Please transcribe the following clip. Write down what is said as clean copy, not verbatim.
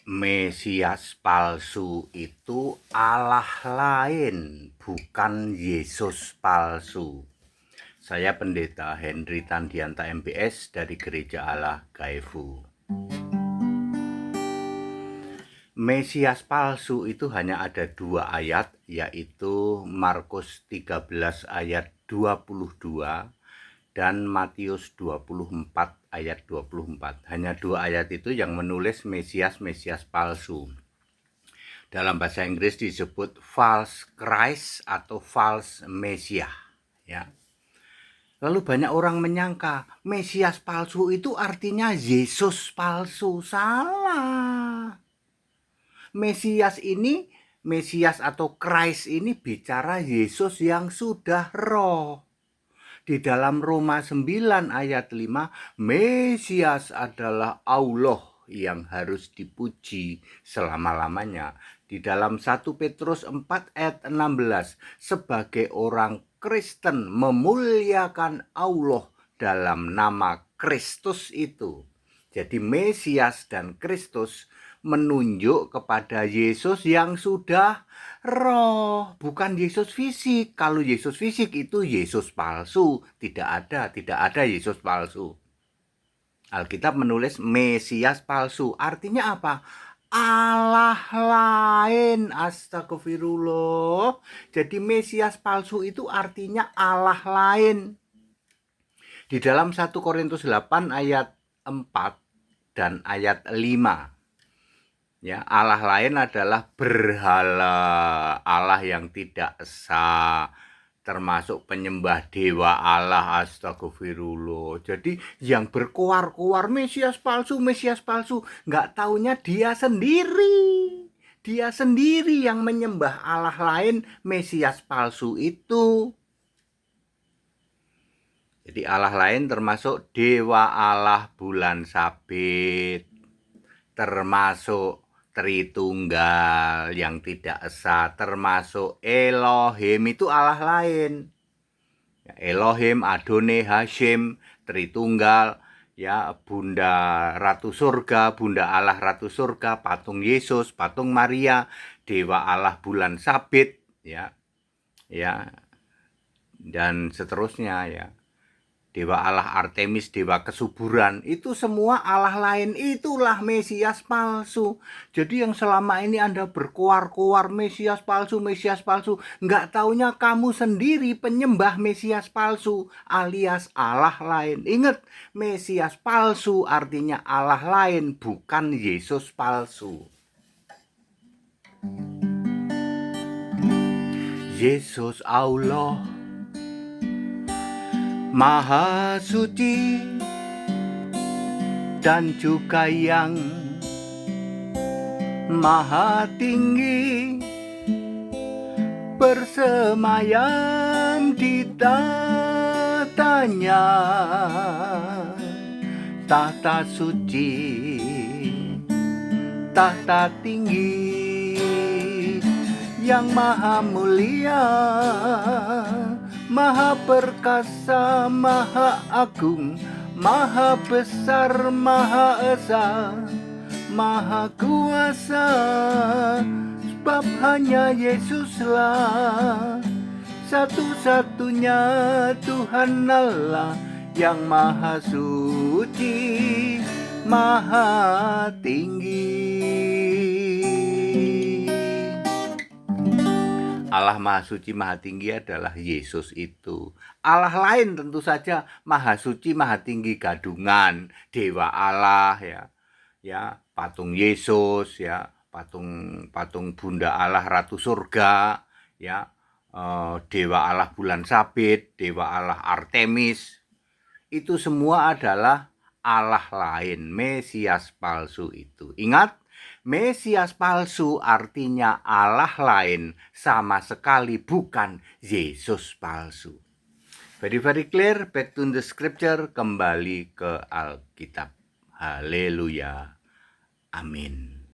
Mesias palsu itu Allah lain, bukan Yesus palsu. Saya Pendeta Henry Tandianta MBS dari Gereja Allah Gaifu. Mesias palsu itu hanya ada 2 ayat, yaitu Markus 13 ayat 22 dan Matius 24 ayat 24. Hanya 2 ayat itu yang menulis Mesias palsu. Dalam bahasa Inggris disebut false Christ atau false Messiah, ya. Lalu banyak orang menyangka Mesias palsu itu artinya Yesus palsu. Salah. Mesias atau Christ ini bicara Yesus yang sudah roh. Di dalam Roma 9 ayat 5, Mesias adalah Allah yang harus dipuji selama-lamanya. Di dalam 1 Petrus 4 ayat 16, sebagai orang Kristen memuliakan Allah dalam nama Kristus itu. Jadi Mesias dan Kristus menunjuk kepada Yesus yang sudah roh, bukan Yesus fisik. Kalau Yesus fisik itu Yesus palsu, tidak ada Yesus palsu. Alkitab menulis Mesias palsu, artinya apa? Allah lain, astagfirullah. Jadi Mesias palsu itu artinya Allah lain. Di dalam 1 Korintus 8 ayat 4 dan ayat 5, ya, Allah lain adalah berhala, Allah yang tidak esa, termasuk penyembah dewa Allah, astagfirullah. Jadi yang berkoar-koar Mesias palsu, nggak taunya dia sendiri yang menyembah Allah lain, Mesias palsu itu. Jadi Allah lain termasuk dewa Allah bulan sabit, termasuk Tritunggal yang tidak esa, termasuk Elohim, itu Allah lain. Elohim, Adonai, Hashem, Tritunggal, ya, Bunda Ratu Surga, Bunda Allah Ratu Surga, patung Yesus, patung Maria, Dewa Allah bulan sabit, ya, dan seterusnya, ya. Dewa Allah Artemis, dewa kesuburan, itu semua Allah lain, itulah Mesias palsu. Jadi yang selama ini Anda berkoar-koar Mesias palsu, nggak taunya kamu sendiri penyembah Mesias palsu alias Allah lain. Ingat, Mesias palsu artinya Allah lain, bukan Yesus palsu. Yesus Allah Maha suci dan juga yang maha tinggi, bersemayam di tatanya, tahta suci, tahta tinggi, yang maha mulia, maha perkasa, maha agung, maha besar, maha esa, maha kuasa. Sebab hanya Yesuslah satu-satunya Tuhan Allah yang maha suci, maha tinggi. Allah Maha Suci Maha Tinggi adalah Yesus itu. Allah lain tentu saja Maha Suci Maha Tinggi gadungan, Dewa Allah, ya, patung Yesus, ya, patung Bunda Allah Ratu Surga, ya, Dewa Allah bulan sabit, Dewa Allah Artemis. Itu semua adalah Allah lain, Mesias palsu itu. Ingat, Mesias palsu artinya Allah lain, sama sekali bukan Yesus palsu. Very clear, back to the scripture, kembali ke Alkitab. Haleluya. Amin.